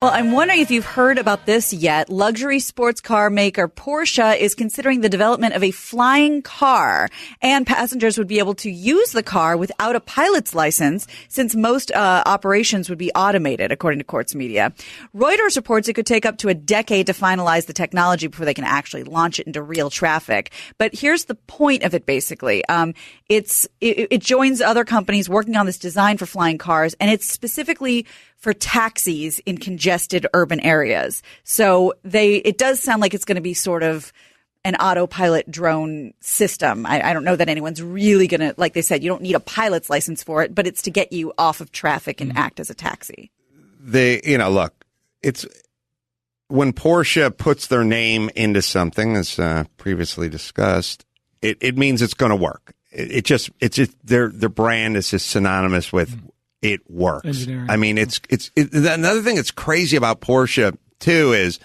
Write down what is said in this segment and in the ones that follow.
Well, I'm wondering if you've heard about this yet. Luxury sports car maker Porsche is considering the development of a flying car, and passengers would be able to use the car without a pilot's license, since most operations would be automated, according to Quartz Media. Reuters reports it could take up to a decade to finalize the technology before they can actually launch it into real traffic. But here's the point of it, basically. It joins other companies working on this design for flying cars, and it's specifically for taxis in congested urban areas. So it does sound like it's going to be sort of an autopilot drone system. I don't know that anyone's really going to, like they said, you don't need a pilot's license for it, but it's to get you off of traffic and act as a taxi. Look, it's when Porsche puts their name into something, as previously discussed, it means it's going to work. It's just their brand is just synonymous with it works. Engineering. I mean, it's another thing that's crazy about Porsche too is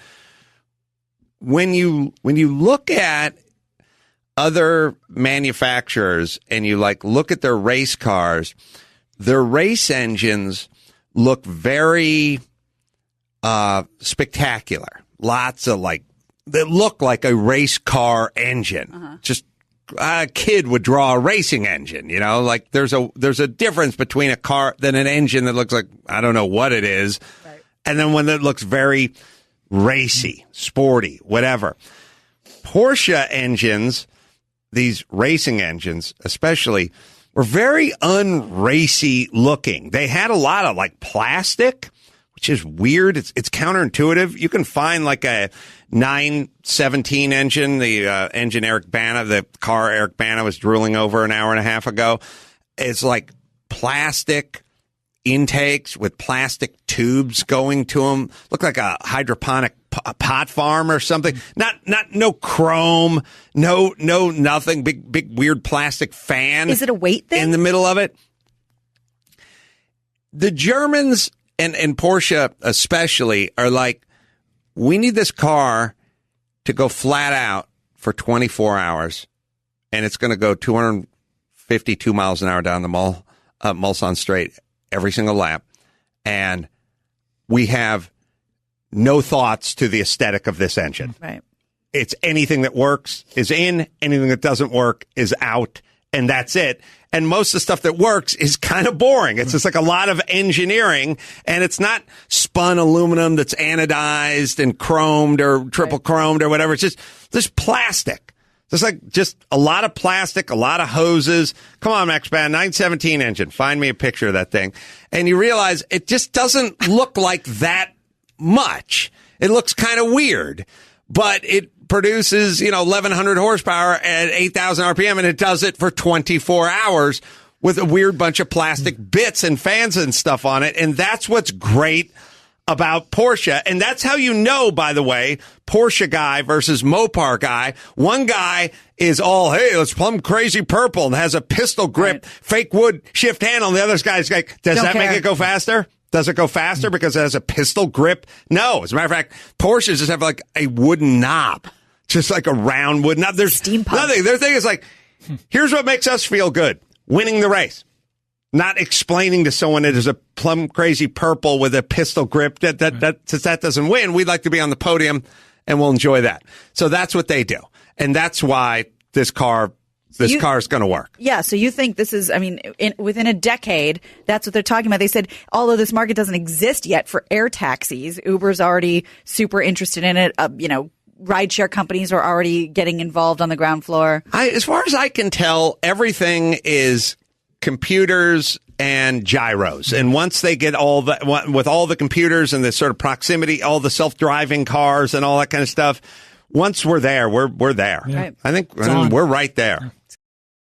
when you look at other manufacturers and you look at their race cars, their race engines look very spectacular. Lots of they look like a race car engine. Just a kid would draw a racing engine, there's a difference between a car than an engine that looks like, I don't know what it is. Right. And then one that looks very racy, sporty, whatever. Porsche engines, these racing engines especially, were very unracy looking. They had a lot of plastic, which is weird. It's counterintuitive. You can find a 917 engine, the engine the car Eric Bana was drooling over an hour and a half ago. It's plastic intakes with plastic tubes going to them. Look like a hydroponic pot farm or something. No chrome, no nothing. Big weird plastic fan. Is it a weight thing? In the middle of it. The Germans and Porsche especially are we need this car to go flat out for 24 hours, and it's going to go 252 miles an hour down the Mulsanne Straight every single lap, and we have no thoughts to the aesthetic of this engine. Right. It's anything that works is in, anything that doesn't work is out, and that's it. And most of the stuff that works is kind of boring. It's just a lot of engineering, and it's not spun aluminum that's anodized and chromed or triple chromed or whatever. It's just plastic. Just a lot of plastic, a lot of hoses. Come on, Max Band, 917 engine. Find me a picture of that thing. And you realize it just doesn't look like that much. It looks kind of weird, but it produces, 1,100 horsepower at 8,000 RPM, and it does it for 24 hours with a weird bunch of plastic bits and fans and stuff on it. And that's what's great about Porsche. And that's how by the way, Porsche guy versus Mopar guy. One guy is all, hey, it's Plum Crazy Purple and has a pistol grip, fake wood shift handle. And the other guy's like, does that make it go faster? Does it go faster because it has a pistol grip? No. As a matter of fact, Porsches just have a wooden knob. Just a round wooden knob. There's nothing. Their thing is here's what makes us feel good. Winning the race. Not explaining to someone that there's a Plum Crazy Purple with a pistol grip since that doesn't win. We'd like to be on the podium and we'll enjoy that. So that's what they do. And that's why this car is going to work. Yeah. So you think this is, within a decade, that's what they're talking about. They said, although this market doesn't exist yet for air taxis, Uber's already super interested in it. Rideshare companies are already getting involved on the ground floor. As far as I can tell, everything is computers and gyros. And once they get with all the computers and the sort of proximity, all the self-driving cars and all that kind of stuff, once we're there, we're there. Yeah. Right. I think we're right there.